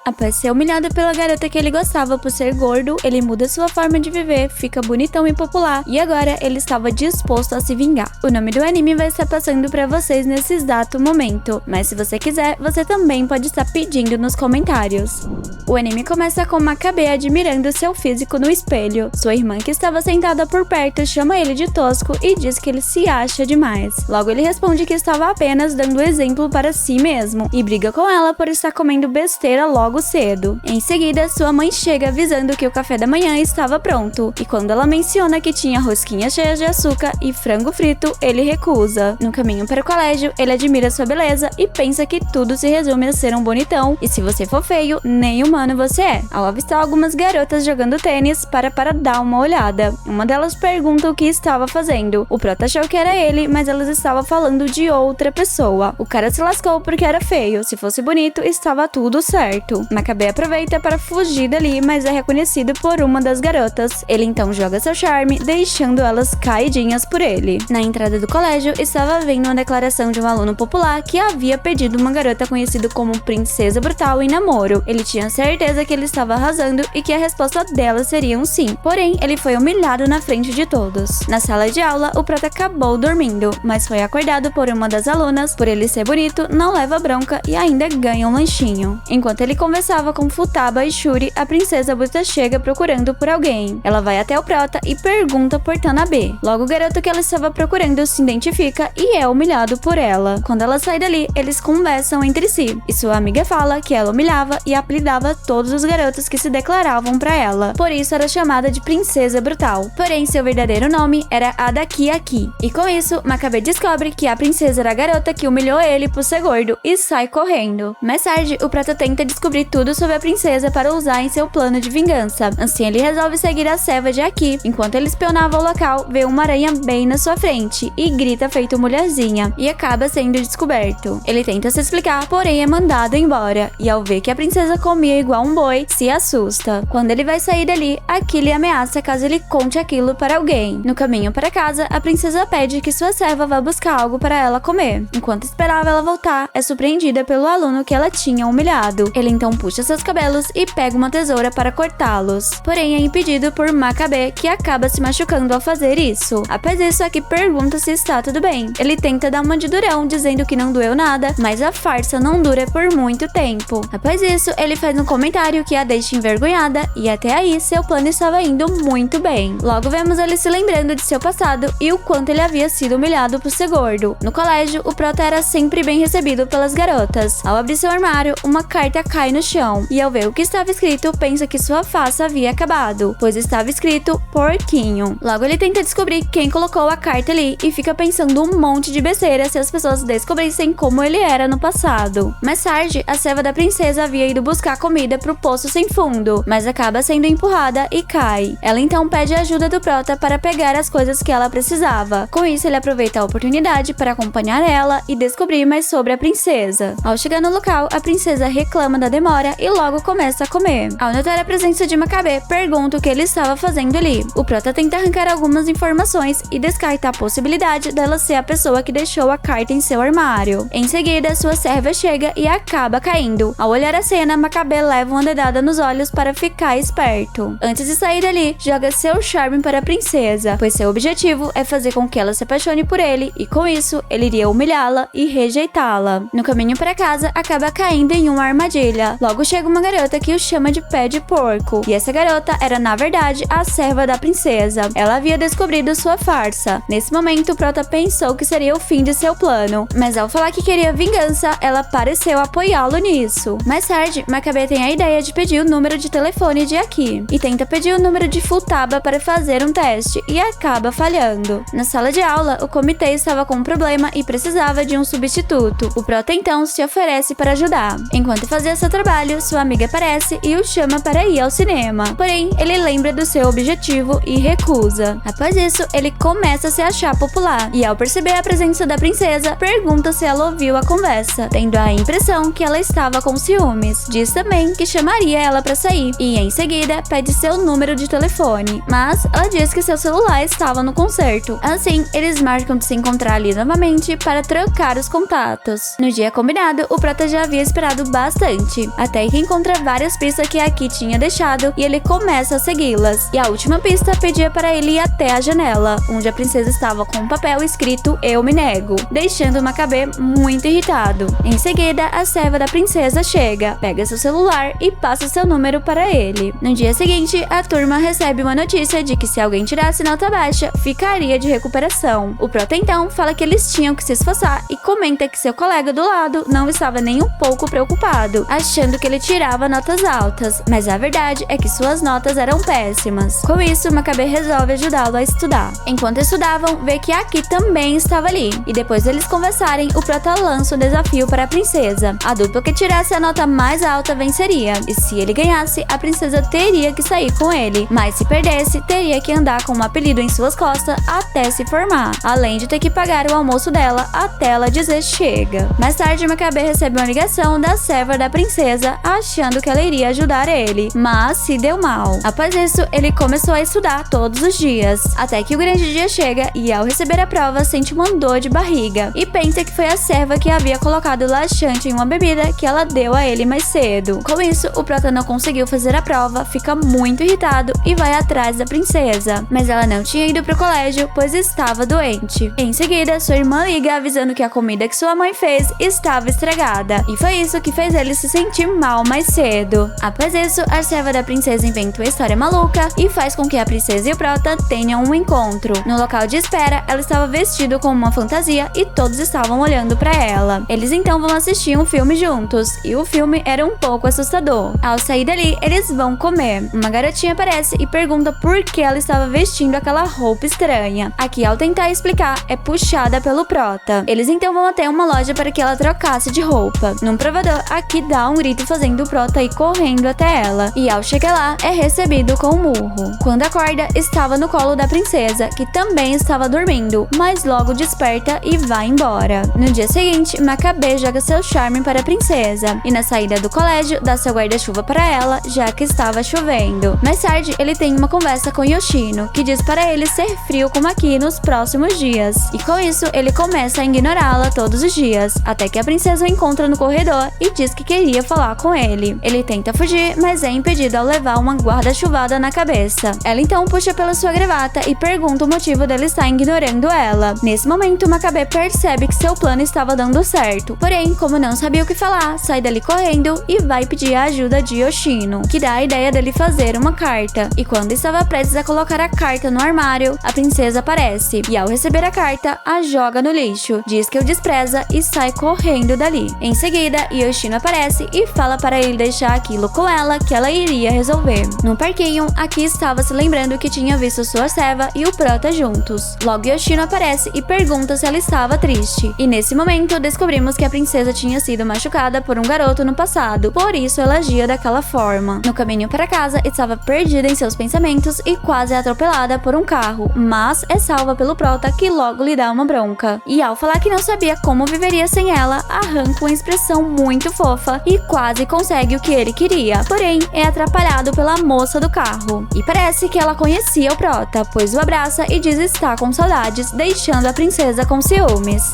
Após ser humilhado pela garota que ele gostava por ser gordo, ele muda sua forma de viver, fica bonitão e popular, e agora ele estava disposto a se vingar. O nome do anime vai estar passando pra vocês nesse exato momento, mas se você quiser, você também pode estar pedindo nos comentários. O anime começa com Makabe admirando seu físico no espelho. Sua irmã, que estava sentada por perto, chama ele de tosco e diz que ele se acha demais. Logo ele responde que estava apenas dando exemplo para si mesmo e briga com ela por estar comendo besteira logo cedo. Em seguida, sua mãe chega avisando que o café da manhã estava pronto, e quando ela menciona que tinha rosquinha cheia de açúcar e frango frito, ele recusa. No caminho para o colégio, ele admira sua beleza e pensa que tudo se resume a ser um bonitão, e se você for feio, nem humano você é. Ao avistar algumas garotas jogando tênis, para dar uma olhada. Uma delas pergunta o que estava fazendo. O prota achou que era ele, mas elas estavam falando de outra pessoa. O cara se lascou porque era feio, se fosse bonito, estava tudo certo. Makabe aproveita para fugir dali, mas é reconhecido por uma das garotas. Ele então joga seu charme, deixando elas caidinhas por ele. Na entrada do colégio, estava vendo uma declaração de um aluno popular que havia pedido uma garota conhecida como Princesa Brutal em namoro. Ele tinha certeza que ele estava arrasando e que a resposta dela seria um sim. Porém, ele foi humilhado na frente de todos. Na sala de aula, o prota acabou dormindo, mas foi acordado por uma das alunas. Por ele ser bonito, não leva bronca e ainda ganha um lanchinho. Enquanto ele conversava com Futaba e Shuri, a princesa Buta chega procurando por alguém. Ela vai até o prota e pergunta por Tanabe. Logo, o garoto que ela estava procurando se identifica e é humilhado por ela. Quando ela sai dali, eles conversam entre si, e sua amiga fala que ela humilhava e apelidava todos os garotos que se declaravam pra ela. Por isso era chamada de Princesa Brutal. Porém, seu verdadeiro nome era Adaki Aki. E com isso, Makabe descobre que a princesa era a garota que humilhou ele por ser gordo e sai correndo. Mais tarde, o prota tenta descobrir tudo sobre a princesa para usar em seu plano de vingança. Assim, ele resolve seguir a serva de Aki. Enquanto ele espionava o local, vê uma aranha bem na sua frente e grita feito mulherzinha, e acaba sendo descoberto. Ele tenta se explicar, porém é mandado embora, e ao ver que a princesa comia igual um boi, se assusta. Quando ele vai sair dali, Aki lhe ameaça caso ele conte aquilo para alguém. No caminho para casa, a princesa pede que sua serva vá buscar algo para ela comer. Enquanto esperava ela voltar, é surpreendida pelo aluno que ela tinha humilhado. Ele então puxa seus cabelos e pega uma tesoura para cortá-los. Porém, é impedido por Makabe, que acaba se machucando ao fazer isso. Após isso, Aki pergunta se está tudo bem. Ele tenta dar uma de durão, dizendo que não doeu nada, mas a farsa não dura por muito tempo. Após isso, ele faz um comentário que a deixa envergonhada, e até aí seu plano estava indo muito bem. Logo vemos ele se lembrando de seu passado e o quanto ele havia sido humilhado por ser gordo. No colégio, o prota era sempre bem recebido pelas garotas. Ao abrir seu armário, uma carta cai no chão, e ao ver o que estava escrito, pensa que sua farsa havia acabado, pois estava escrito porquinho. Logo ele tenta descobrir quem colocou a carta ali e fica pensando um monte de besteira se as pessoas descobrissem como ele era no passado. Mais tarde, a serva da princesa havia ido buscar comida pro poço sem fundo, mas acaba sendo empurrada e cai. Ela então pede a ajuda do prota para pegar as coisas que ela precisava. Com isso, ele aproveita a oportunidade para acompanhar ela e descobrir mais sobre a princesa. Ao chegar no local, a princesa reclama da demora e logo começa a comer. Ao notar a presença de Makabe, pergunta o que ele estava fazendo ali. O prota tenta arrancar algumas informações e descarta a possibilidade dela ser a pessoa que deixou a carta em seu armário. Em seguida, sua serva chega e acaba caindo. Ao olhar a cena, Makabe leva uma dedada nos olhos para ficar esperto. Antes de sair dali, joga seu charme para a princesa, pois seu objetivo é fazer com que ela se apaixone por ele, e com isso, ele iria humilhá-la e rejeitá-la. No caminho para casa, acaba caindo em uma armadilha. Logo chega uma garota que o chama de pé de porco, e essa garota era, na verdade, a serva da princesa. Ela havia descobrido sua farsa. Nesse momento, o prota pensou que seria o fim de seu plano, mas ao falar que queria vingança, ela pareceu apoiá-lo nisso. Mais tarde, Makabe tem a ideia de pedir o número de telefone de Aki, e tenta pedir o número de Futaba para fazer um teste, e acaba falhando. Na sala de aula, o comitê estava com um problema e precisava de um substituto. O prota então se oferece para ajudar. Enquanto fazia seu trabalho, sua amiga aparece e o chama para ir ao cinema. Porém, ele lembra do seu objetivo e recusa. Após isso, ele começa a se achar popular, e ao perceber a presença da princesa, pergunta se ela ouviu a conversa, tendo a impressão que ela estava com ciúmes. Diz também que chamaria ela para sair, e em seguida pede seu número de telefone, mas ela diz que seu celular estava no concerto. Assim, eles marcam de se encontrar ali novamente para trocar os contatos. No dia combinado, o prota já havia esperado bastante. até que encontra várias pistas que Aki tinha deixado e ele começa a segui-las. E a última pista pedia para ele ir até a janela, onde a princesa estava com um papel escrito "Eu me nego", deixando Makabe muito irritado. Em seguida, a serva da princesa chega, pega seu celular e passa seu número para ele. No dia seguinte, a turma recebe uma notícia de que se alguém tirasse nota baixa, ficaria de recuperação. O prota então fala que eles tinham que se esforçar e comenta que seu colega do lado não estava nem um pouco preocupado, achando que ele tirava notas altas, mas a verdade é que suas notas eram péssimas. Com isso, Makabe resolve ajudá-lo a estudar. Enquanto estudavam, vê que Aki também estava ali, e depois deles conversarem, o prota lança um desafio para a princesa. A dupla que tirasse a nota mais alta venceria, e se ele ganhasse, a princesa teria que sair com ele, mas se perdesse, teria que andar com um apelido em suas costas até se formar, além de ter que pagar o almoço dela até ela dizer chega. Mais tarde, Makabe recebe uma ligação da serva da princesa, achando que ela iria ajudar ele, mas se deu mal. Após isso, ele começou a estudar todos os dias, até que o grande dia chega e ao receber a prova, sente uma dor de barriga e pensa que foi a serva que havia colocado laxante em uma bebida que ela deu a ele mais cedo. Com isso, o prota não conseguiu fazer a prova, fica muito irritado e vai atrás da princesa, mas ela não tinha ido pro colégio, pois estava doente. Em seguida, sua irmã liga avisando que a comida que sua mãe fez estava estragada, e foi isso que fez ele se sentir mal mais cedo. Após isso, a serva da princesa inventa uma história maluca e faz com que a princesa e o prota tenham um encontro. No local de espera, ela estava vestida com uma fantasia e todos estavam olhando para ela. Eles então vão assistir um filme juntos, e o filme era um pouco assustador. Ao sair dali, eles vão comer. Uma garotinha aparece e pergunta por que ela estava vestindo aquela roupa estranha. Aqui, ao tentar explicar, é puxada pelo prota. Eles então vão até uma loja para que ela trocasse de roupa. Num provador, Aki dá um grito fazendo o prota ir correndo até ela, e ao chegar lá, é recebido com um murro. Quando acorda, estava no colo da princesa, que também estava dormindo, mas logo desperta e vai embora. No dia seguinte, Makabe joga seu charme para a princesa, e na saída do colégio, dá seu guarda-chuva para ela, já que estava chovendo. Mais tarde, ele tem uma conversa com Yoshino, que diz para ele ser frio como Aki nos próximos dias, e com isso, ele começa a ignorá-la todos os dias, até que a princesa o encontra no corredor e diz que queria falar com ele. Ele tenta fugir, mas é impedido ao levar uma guarda-chuvada na cabeça. Ela então puxa pela sua gravata e pergunta o motivo dele estar ignorando ela. Nesse momento, Makabe percebe que seu plano estava dando certo, porém, como não sabia o que falar, sai dali correndo e vai pedir a ajuda de Yoshino, que dá a ideia dele fazer uma carta. E quando estava prestes a colocar a carta no armário, a princesa aparece, e ao receber a carta, a joga no lixo, diz que o despreza e sai correndo dali. Em seguida, Yoshino aparece e fala para ele deixar aquilo com ela, que ela iria resolver. No parquinho, Aki estava se lembrando que tinha visto sua serva e o prota juntos. Logo, Yoshino aparece e pergunta se ela estava triste. E nesse momento, descobrimos que a princesa tinha sido machucada por um garoto no passado, por isso ela agia daquela forma. No caminho para casa, estava perdida em seus pensamentos e quase atropelada por um carro, mas é salva pelo prota, que logo lhe dá uma bronca. E ao falar que não sabia como viveria sem ela, arranca uma expressão muito fofa e quase consegue o que ele queria, porém é atrapalhado pela moça do carro. E parece que ela conhecia o prota, pois o abraça e diz estar com saudades, deixando a princesa com ciúmes.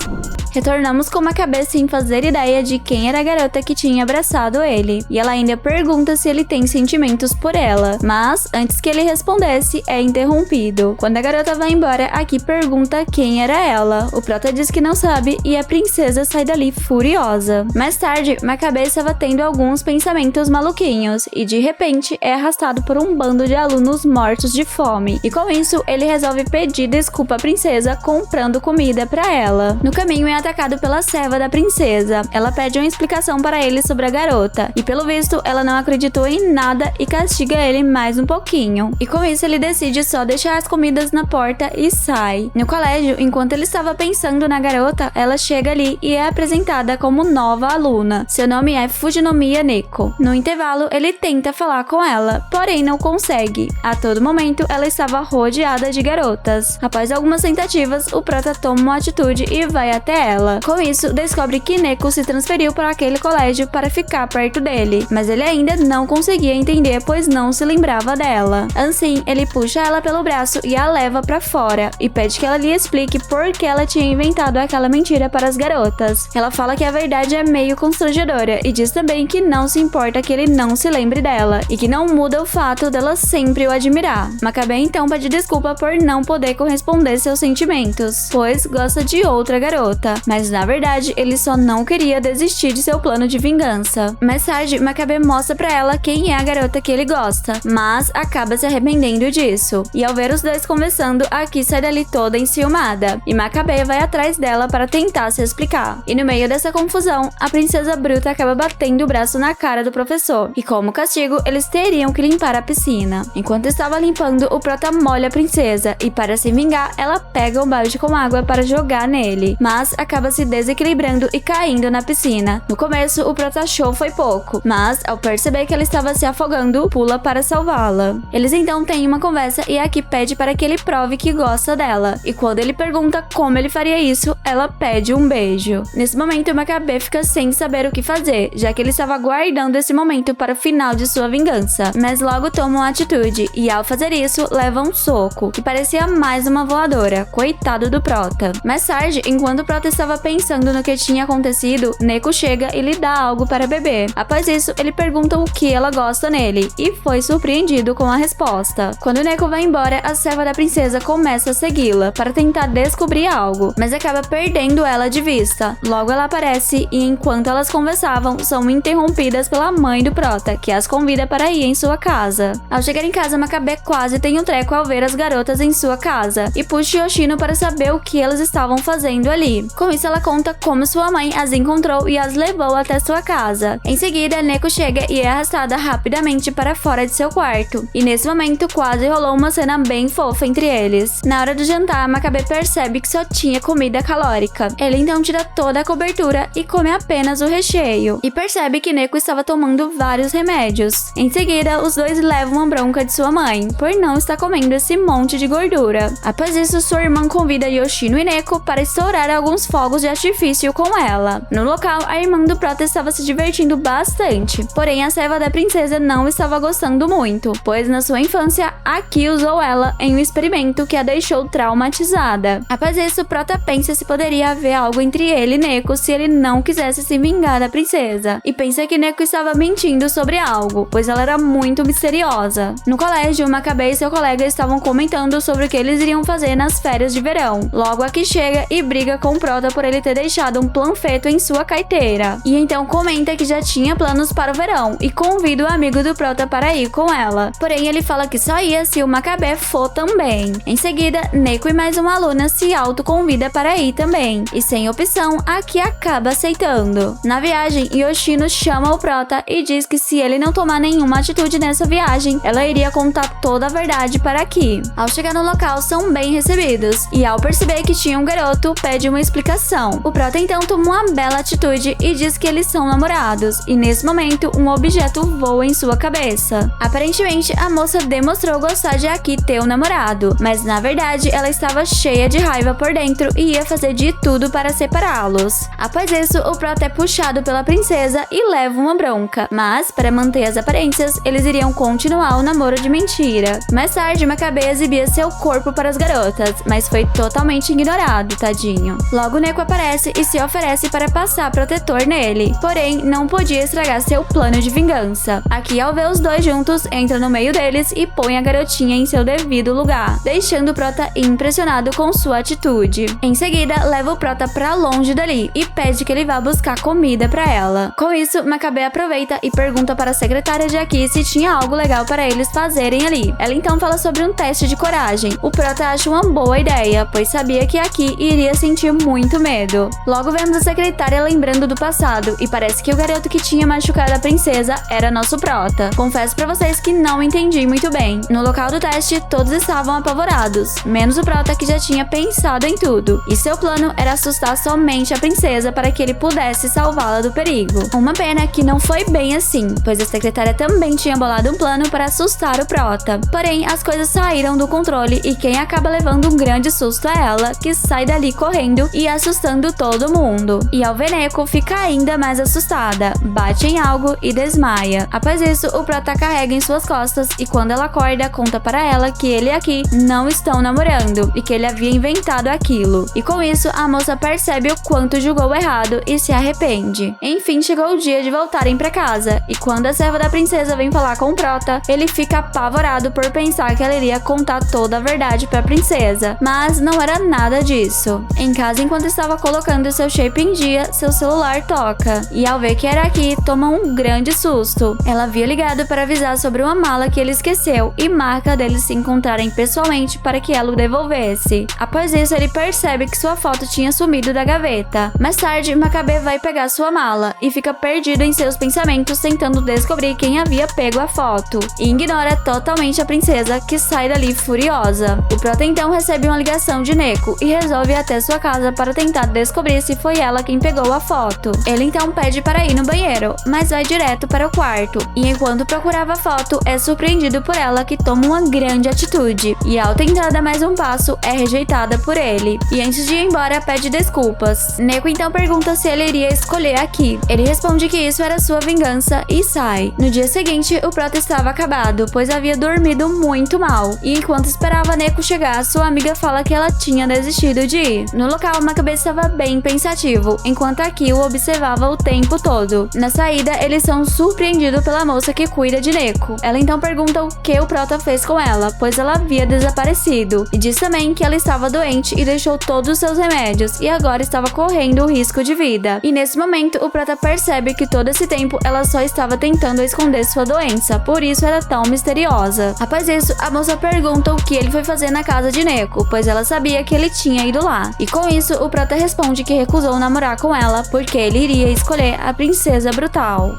Retornamos com Makabe sem fazer ideia de quem era a garota que tinha abraçado ele, e ela ainda pergunta se ele tem sentimentos por ela, mas antes que ele respondesse, é interrompido. Quando a garota vai embora, Aki pergunta quem era ela. O prota diz que não sabe e a princesa sai dali furiosa. Mais tarde, Makabe estava tendo alguns pensamentos maluquinhos e de repente é arrastado por um bando de alunos mortos de fome, e com isso ele resolve pedir desculpa à princesa comprando comida para ela. No caminho é atacado pela serva da princesa. Ela pede uma explicação para ele sobre a garota, e pelo visto ela não acreditou em nada e castiga ele mais um pouquinho. E com isso ele decide só deixar as comidas na porta e sai. No colégio, enquanto ele estava pensando na garota, ela chega ali e é apresentada como nova aluna. Seu nome é Fujinomiya Neko. No intervalo, ele tenta falar com ela, porém não consegue. A todo momento, ela estava rodeada de garotas. Após algumas tentativas, o prota toma uma atitude e vai até dela. Com isso, descobre que Neko se transferiu para aquele colégio para ficar perto dele, mas ele ainda não conseguia entender, pois não se lembrava dela. Assim, ele puxa ela pelo braço e a leva para fora e pede que ela lhe explique por que ela tinha inventado aquela mentira para as garotas. Ela fala que a verdade é meio constrangedora e diz também que não se importa que ele não se lembre dela e que não muda o fato dela sempre o admirar. Makabe então pede desculpa por não poder corresponder seus sentimentos, pois gosta de outra garota, mas na verdade ele só não queria desistir de seu plano de vingança. Mais tarde, Makabe mostra pra ela quem é a garota que ele gosta, mas acaba se arrependendo disso. E ao ver os dois conversando, Aki sai dali toda enciumada, e Makabe vai atrás dela para tentar se explicar. E no meio dessa confusão, a princesa bruta acaba batendo o braço na cara do professor, e como castigo, eles teriam que limpar a piscina. Enquanto estava limpando, o prota molha a princesa, e para se vingar, ela pega um balde com água para jogar nele, mas acaba se desequilibrando e caindo na piscina. No começo, o prota achou foi pouco, mas ao perceber que ela estava se afogando, pula para salvá-la. Eles então têm uma conversa e Aki pede para que ele prove que gosta dela, e quando ele pergunta como ele faria isso, ela pede um beijo. Nesse momento, Makabe fica sem saber o que fazer, já que ele estava guardando esse momento para o final de sua vingança, mas logo toma uma atitude, e ao fazer isso, leva um soco, que parecia mais uma voadora. Coitado do prota. Mais tarde, enquanto o prota estava pensando no que tinha acontecido, Neko chega e lhe dá algo para beber. Após isso, ele pergunta o que ela gosta nele, e foi surpreendido com a resposta. Quando Neko vai embora, a serva da princesa começa a segui-la, para tentar descobrir algo, mas acaba perdendo ela de vista. Logo ela aparece, e enquanto elas conversavam, são interrompidas pela mãe do prota, que as convida para ir em sua casa. Ao chegar em casa, Makabe quase tem um treco ao ver as garotas em sua casa, e puxa Yoshino para saber o que elas estavam fazendo ali. Com isso, ela conta como sua mãe as encontrou e as levou até sua casa. Em seguida, Neko chega e é arrastada rapidamente para fora de seu quarto, e nesse momento quase rolou uma cena bem fofa entre eles. Na hora do jantar, Makabe percebe que só tinha comida calórica. Ele então tira toda a cobertura e come apenas o recheio, e percebe que Neko estava tomando vários remédios. Em seguida, os dois levam uma bronca de sua mãe, por não estar comendo esse monte de gordura. Após isso, sua irmã convida Yoshino e Neko para estourar alguns fogos de artifício com ela. No local, a irmã do prota estava se divertindo bastante, porém a serva da princesa não estava gostando muito, pois na sua infância, Aki usou ela em um experimento que a deixou traumatizada. Após isso, o prota pensa se poderia haver algo entre ele e Neko se ele não quisesse se vingar da princesa, e pensa que Neko estava mentindo sobre algo, pois ela era muito misteriosa. No colégio, Makabe e seu colega estavam comentando sobre o que eles iriam fazer nas férias de verão. Logo, Aki chega e briga com o prota por ele ter deixado um panfleto em sua carteira, e então comenta que já tinha planos para o verão e convida o amigo do prota para ir com ela. Porém, ele fala que só ia se o Makabe for também. Em seguida, Neko e mais uma aluna se autoconvida para ir também, e sem opção, Aki acaba aceitando. Na viagem, Yoshino chama o prota e diz que se ele não tomar nenhuma atitude nessa viagem, ela iria contar toda a verdade para Aki. Ao chegar no local, são bem recebidos, e ao perceber que tinha um garoto, pede uma explicação. O prota então toma uma bela atitude e diz que eles são namorados, e nesse momento, um objeto voa em sua cabeça. Aparentemente, a moça demonstrou gostar de Aki ter um namorado, mas na verdade, ela estava cheia de raiva por dentro e ia fazer de tudo para separá-los. Após isso, o prota é puxado pela princesa e leva uma bronca, mas para manter as aparências, eles iriam continuar o namoro de mentira. Mais tarde, Makabe exibia seu corpo para as garotas, mas foi totalmente ignorado, tadinho. Logo, Neko aparece e se oferece para passar protetor nele, porém, não podia estragar seu plano de vingança. Aki, ao ver os dois juntos, entra no meio deles e põe a garotinha em seu devido lugar, deixando o prota impressionado com sua atitude. Em seguida, leva o prota pra longe dali e pede que ele vá buscar comida pra ela. Com isso, Makabe aproveita e pergunta para a secretária de Aki se tinha algo legal para eles fazerem ali. Ela então fala sobre um teste de coragem. O prota acha uma boa ideia, pois sabia que Aki iria sentir muito medo. Logo vemos a secretária lembrando do passado, e parece que o garoto que tinha machucado a princesa era nosso prota. Confesso pra vocês que não entendi muito bem. No local do teste, todos estavam apavorados, menos o prota que já tinha pensado em tudo, e seu plano era assustar somente a princesa para que ele pudesse salvá-la do perigo. Uma pena que não foi bem assim, pois a secretária também tinha bolado um plano para assustar o prota. Porém, as coisas saíram do controle e quem acaba levando um grande susto é ela, que sai dali correndo e as assustando todo mundo. E ao ver Neko, fica ainda mais assustada, bate em algo e desmaia. Após isso, o prota carrega em suas costas e quando ela acorda, conta para ela que ele e a Ki não estão namorando e que ele havia inventado aquilo. E com isso, a moça percebe o quanto julgou errado e se arrepende. Enfim, chegou o dia de voltarem para casa e quando a serva da princesa vem falar com o prota, ele fica apavorado por pensar que ela iria contar toda a verdade para a princesa, mas não era nada disso. Em casa, enquanto estava colocando seu shape em dia, seu celular toca e ao ver que era aqui, toma um grande susto. Ela havia ligado para avisar sobre uma mala que ele esqueceu e marca deles se encontrarem pessoalmente para que ela o devolvesse. Após isso, ele percebe que sua foto tinha sumido da gaveta. Mais tarde, Makabe vai pegar sua mala e fica perdido em seus pensamentos tentando descobrir quem havia pego a foto e ignora totalmente a princesa, que sai dali furiosa. O prota então recebe uma ligação de Neko e resolve ir até sua casa para tentar descobrir se foi ela quem pegou a foto. Ele então pede para ir no banheiro, mas vai direto para o quarto e enquanto procurava a foto, é surpreendido por ela, que toma uma grande atitude e ao tentar dar mais um passo, é rejeitada por ele e antes de ir embora pede desculpas. Neko então pergunta se ele iria escolher a Ki. Ele responde que isso era sua vingança e sai. No dia seguinte, o prota estava acabado, pois havia dormido muito mal e enquanto esperava Neko chegar, sua amiga fala que ela tinha desistido de ir. No local, Makabe estava bem pensativo, enquanto a Ki o observava o tempo todo. Na saída, eles são surpreendidos pela moça que cuida de Neko. Ela então pergunta o que o prota fez com ela, pois ela havia desaparecido, e diz também que ela estava doente e deixou todos os seus remédios e agora estava correndo o risco de vida. E nesse momento, o prota percebe que todo esse tempo ela só estava tentando esconder sua doença, por isso era tão misteriosa. Após isso, a moça pergunta o que ele foi fazer na casa de Neko, pois ela sabia que ele tinha ido lá. E com isso, o prota responde que recusou namorar com ela porque ele iria escolher a princesa brutal.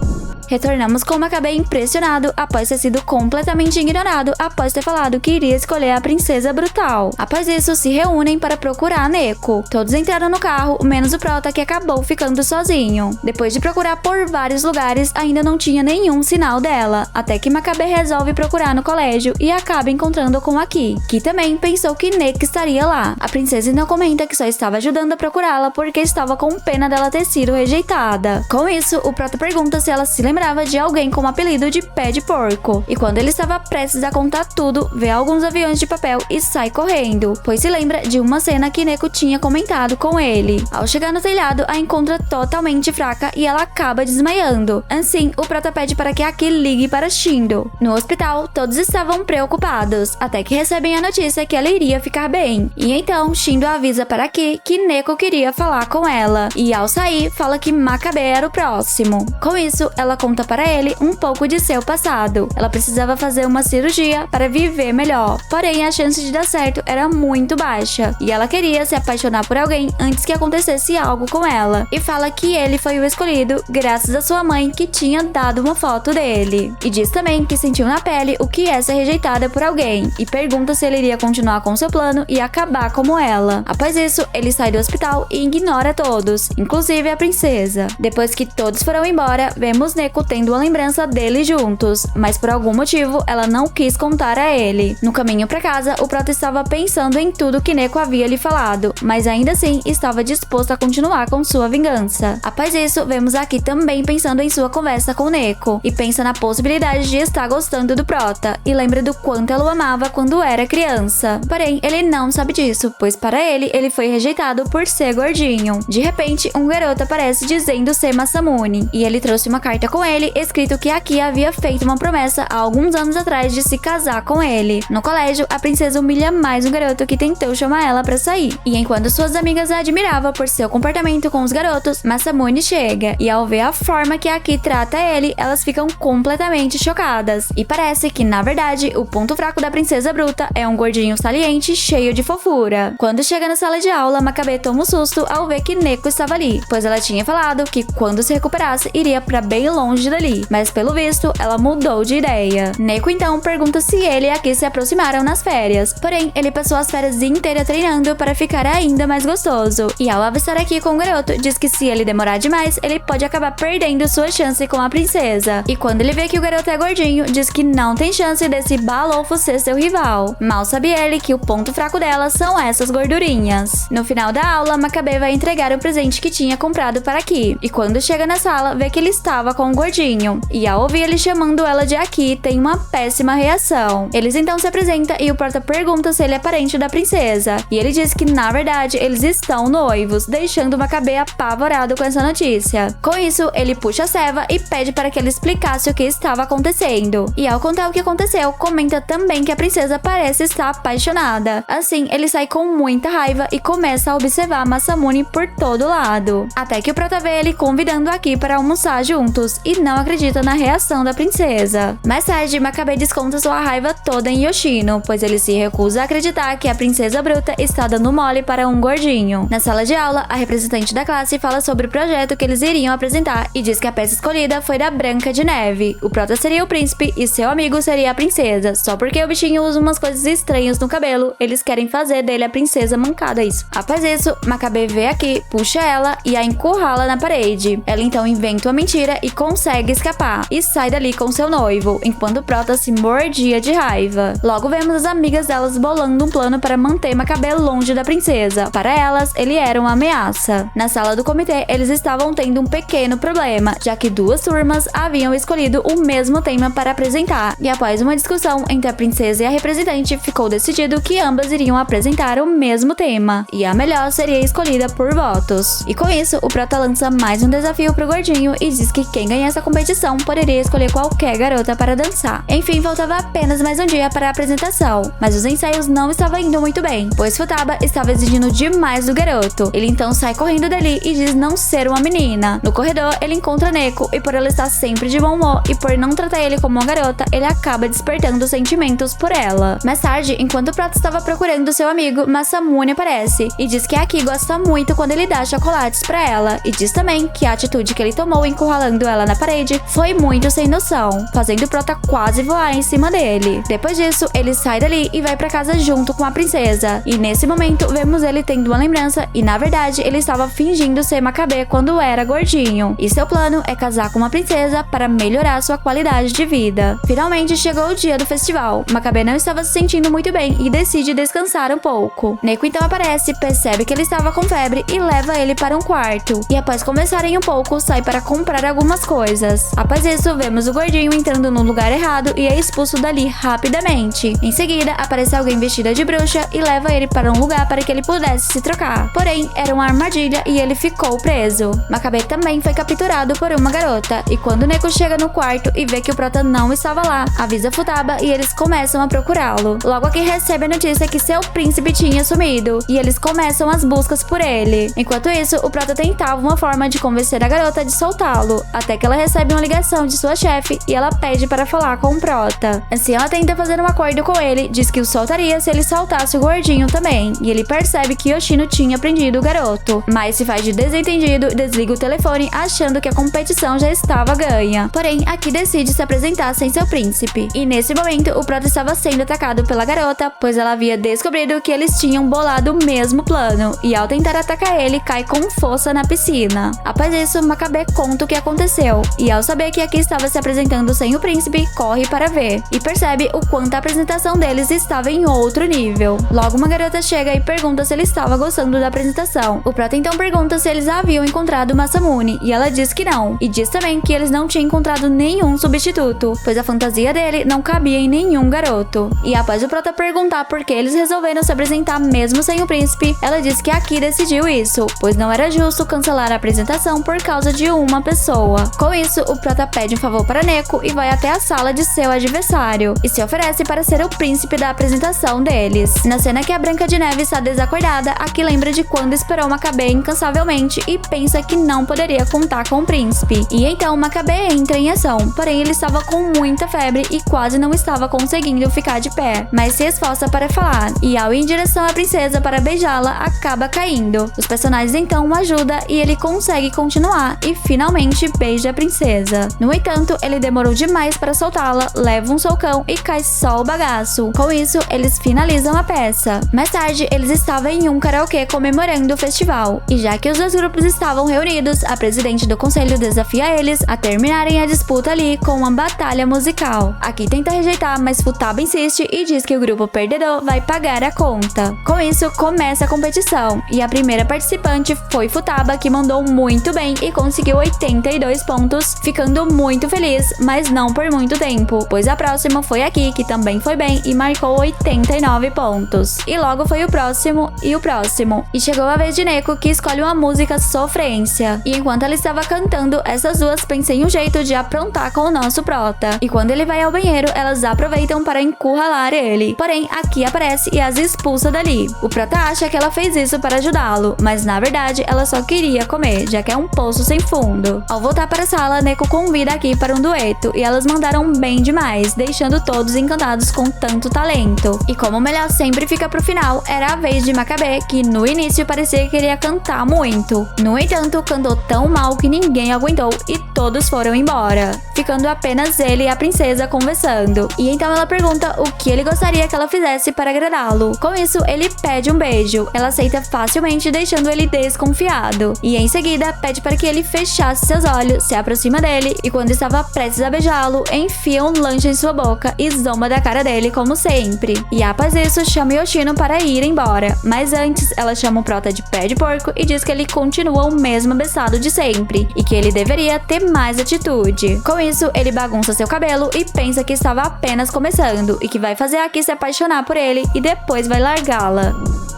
Retornamos com Makabe impressionado após ter sido completamente ignorado após ter falado que iria escolher a princesa brutal. Após isso, se reúnem para procurar Neko. Todos entraram no carro, menos o prota, que acabou ficando sozinho. Depois de procurar por vários lugares, ainda não tinha nenhum sinal dela, até que Makabe resolve procurar no colégio e acaba encontrando com a Ki, que também pensou que Neko estaria lá. A princesa ainda comenta que só estava ajudando a procurá-la porque estava com pena dela ter sido rejeitada. Com isso, o prota pergunta se ela se lembrava de alguém com o apelido de Pé de Porco. E quando ele estava prestes a contar tudo, vê alguns aviões de papel e sai correndo, pois se lembra de uma cena que Neko tinha comentado com ele. Ao chegar no telhado, a encontra totalmente fraca e ela acaba desmaiando. Assim, o prota pede para que a Ki ligue para Shindo. No hospital, todos estavam preocupados, até que recebem a notícia que ela iria ficar bem. E então, Shindo avisa para Ki que Neko queria falar com ela. E ao sair, fala que Makabe era o próximo. Com isso, ela conta para ele um pouco de seu passado. Ela precisava fazer uma cirurgia para viver melhor, porém a chance de dar certo era muito baixa e ela queria se apaixonar por alguém antes que acontecesse algo com ela, e fala que ele foi o escolhido graças a sua mãe, que tinha dado uma foto dele, e diz também que sentiu na pele o que é ser rejeitada por alguém e pergunta se ele iria continuar com seu plano e acabar como ela. Após isso, ele sai do hospital e ignora todos, inclusive a princesa. Depois que todos foram embora, vemos Neko tendo uma lembrança deles juntos, mas por algum motivo ela não quis contar a ele. No caminho para casa, o prota estava pensando em tudo que Neko havia lhe falado, mas ainda assim estava disposto a continuar com sua vingança. Após isso, vemos aqui também pensando em sua conversa com Neko e pensa na possibilidade de estar gostando do prota e lembra do quanto ela o amava quando era criança. Porém, ele não sabe disso, pois para ele foi rejeitado por ser gordinho. De repente, um garoto aparece dizendo ser Masamune e ele trouxe uma carta com ele escrito que a Ki havia feito uma promessa há alguns anos atrás de se casar com ele. No colégio, a princesa humilha mais um garoto que tentou chamar ela para sair. E enquanto suas amigas a admiravam por seu comportamento com os garotos, Masamune chega e ao ver a forma que a Ki trata ele, elas ficam completamente chocadas. E parece que, na verdade, o ponto fraco da princesa bruta é um gordinho saliente cheio de fofura. Quando chega na sala de aula, Makabe toma um susto ao ver que Neko estava ali, pois ela tinha falado que quando se recuperasse, iria para bem longe longe dali, mas pelo visto, ela mudou de ideia. Neko então pergunta se ele e Aki se aproximaram nas férias, porém, ele passou as férias inteiras treinando para ficar ainda mais gostoso. E ao avistar Aki com o garoto, diz que se ele demorar demais, ele pode acabar perdendo sua chance com a princesa. E quando ele vê que o garoto é gordinho, diz que não tem chance desse balofo ser seu rival. Mal sabe ele que o ponto fraco dela são essas gordurinhas. No final da aula, Makabe vai entregar o presente que tinha comprado para Aki. E quando chega na sala, vê que ele estava com o gordinho. E ao ouvir ele chamando ela de Aki, tem uma péssima reação. Eles então se apresentam e o Prota pergunta se ele é parente da princesa. E ele diz que na verdade eles estão noivos, deixando Makabe apavorado com essa notícia. Com isso, ele puxa a Seva e pede para que ele explicasse o que estava acontecendo. E ao contar o que aconteceu, comenta também que a princesa parece estar apaixonada. Assim, ele sai com muita raiva e começa a observar Masamune por todo lado. Até que o Prota vê ele convidando Aki para almoçar juntos e não acredita na reação da princesa. Mais tarde, Makabe desconta sua raiva toda em Yoshino, pois ele se recusa a acreditar que a princesa bruta está dando mole para um gordinho. Na sala de aula, a representante da classe fala sobre o projeto que eles iriam apresentar e diz que a peça escolhida foi da Branca de Neve. O Prota seria o príncipe e seu amigo seria a princesa. Só porque o bichinho usa umas coisas estranhas no cabelo, eles querem fazer dele a princesa mancada isso. Após isso, Makabe vê Aki, puxa ela e a encurrala na parede. Ela então inventa uma mentira e consegue escapar, e sai dali com seu noivo, enquanto o Prota se mordia de raiva. Logo vemos as amigas delas bolando um plano para manter Makabe longe da princesa. Para elas, ele era uma ameaça. Na sala do comitê, eles estavam tendo um pequeno problema, já que duas turmas haviam escolhido o mesmo tema para apresentar, e após uma discussão entre a princesa e a representante, ficou decidido que ambas iriam apresentar o mesmo tema, e a melhor seria escolhida por votos. E com isso, o Prota lança mais um desafio pro gordinho e diz que quem ganhar essa competição poderia escolher qualquer garota para dançar. Enfim, faltava apenas mais um dia para a apresentação, mas os ensaios não estavam indo muito bem, pois Futaba estava exigindo demais do garoto. Ele então sai correndo dali e diz não ser uma menina. No corredor, ele encontra Neko e por ela estar sempre de bom humor e por não tratar ele como uma garota, ele acaba despertando sentimentos por ela. Mais tarde, enquanto o Prota estava procurando seu amigo, Masamune aparece e diz que Aki gosta muito quando ele dá chocolates pra ela, e diz também que a atitude que ele tomou encurralando ela na parede foi muito sem noção, fazendo o Prota quase voar em cima dele. Depois disso, ele sai dali e vai pra casa junto com a princesa, e nesse momento vemos ele tendo uma lembrança e na verdade ele estava fingindo ser Makabe quando era gordinho, e seu plano é casar com uma princesa para melhorar sua qualidade de vida. Finalmente chegou o dia do festival. Makabe não estava se sentindo muito bem e decide descansar um pouco. Neko então aparece, percebe que ele estava com febre e leva ele para um quarto, e após conversarem um pouco, sai para comprar algumas coisas. Após isso, vemos o gordinho entrando no lugar errado e é expulso dali rapidamente. Em seguida, aparece alguém vestida de bruxa e leva ele para um lugar para que ele pudesse se trocar. Porém, era uma armadilha e ele ficou preso. Makabe também foi capturado por uma garota, e quando Neko chega no quarto e vê que o Prota não estava lá, avisa Futaba e eles começam a procurá-lo. Logo Aki recebe a notícia que seu príncipe tinha sumido, e eles começam as buscas por ele. Enquanto isso, o Prota tentava uma forma de convencer a garota de soltá-lo, até que ela recebe uma ligação de sua chefe e ela pede para falar com o Prota. Assim, ela tenta fazer um acordo com ele, diz que o soltaria se ele soltasse o gordinho também, e ele percebe que Yoshino tinha prendido o garoto, mas se faz de desentendido e desliga o telefone achando que a competição já estava ganha. Porém, Aki decide se apresentar sem seu príncipe, e nesse momento o Prota estava sendo atacado pela garota, pois ela havia descobrido que eles tinham bolado o mesmo plano, e ao tentar atacar ele, cai com força na piscina. Após isso, Makabe conta o que aconteceu, e ao saber que Aki estava se apresentando sem o príncipe, corre para ver, e percebe o quanto a apresentação deles estava em outro nível. Logo uma garota chega e pergunta se ele estava gostando da apresentação. O Prota então pergunta se eles haviam encontrado Masamune, e ela diz que não, e diz também que eles não tinham encontrado nenhum substituto, pois a fantasia dele não cabia em nenhum garoto. E após o Prota perguntar por que eles resolveram se apresentar mesmo sem o príncipe, ela diz que Aki decidiu isso, pois não era justo cancelar a apresentação por causa de uma pessoa. Com isso, o Prota pede um favor para Neko e vai até a sala de seu adversário, e se oferece para ser o príncipe da apresentação deles. Na cena que a Branca de Neve está desacordada, Aki lembra de quando esperou Makabe incansavelmente e pensa que não poderia contar com o príncipe. E então Makabe entra em ação, porém ele estava com muita febre e quase não estava conseguindo ficar de pé, mas se esforça para falar, e ao ir em direção à princesa para beijá-la, acaba caindo. Os personagens então o ajudam e ele consegue continuar e finalmente beija a princesa. princesa. No entanto, ele demorou demais para soltá-la, leva um socão e cai só o bagaço. Com isso, eles finalizam a peça. Mais tarde, eles estavam em um karaokê comemorando o festival, e já que os dois grupos estavam reunidos, a presidente do conselho desafia eles a terminarem a disputa ali com uma batalha musical. Aki tenta rejeitar, mas Futaba insiste e diz que o grupo perdedor vai pagar a conta. Com isso, começa a competição, e a primeira participante foi Futaba, que mandou muito bem e conseguiu 82 pontos, ficando muito feliz, mas não por muito tempo, pois a próxima foi Aki, que também foi bem e marcou 89 pontos. E logo foi o próximo e o próximo. E chegou a vez de Neko, que escolhe uma música Sofrência. E enquanto ela estava cantando, essas duas pensam em um jeito de aprontar com o nosso prota. E quando ele vai ao banheiro, elas aproveitam para encurralar ele. Porém, Aki aparece e as expulsa dali. O prota acha que ela fez isso para ajudá-lo, mas na verdade ela só queria comer, já que é um poço sem fundo. Ao voltar para a sala, Neko convida Aki para um dueto, e elas mandaram bem demais, deixando todos encantados com tanto talento. E como o melhor sempre fica pro final, era a vez de Makabe, que no início parecia que queria cantar muito. No entanto, cantou tão mal que ninguém aguentou e todos foram embora, ficando apenas ele e a princesa conversando. E então ela pergunta o que ele gostaria que ela fizesse para agradá-lo. Com isso, ele pede um beijo. Ela aceita facilmente, deixando ele desconfiado. E em seguida, pede para que ele fechasse seus olhos, se aproxima dele e quando estava prestes a beijá-lo, enfia um lanche em sua boca e zomba da cara dele como sempre. E após isso, chama Yoshino para ir embora. Mas antes, ela chama o prota de pé de porco e diz que ele continua o mesmo abestado de sempre e que ele deveria ter mais atitude. Com isso, ele bagunça seu cabelo e pensa que estava apenas começando e que vai fazer Aki se apaixonar por ele e depois vai largá-la.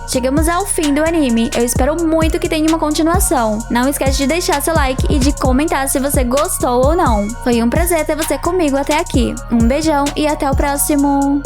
Chegamos ao fim do anime, eu espero muito que tenha uma continuação. Não esquece de deixar seu like e de comentar se você gostou ou não. Foi um prazer ter você comigo até aqui. Um beijão e até o próximo!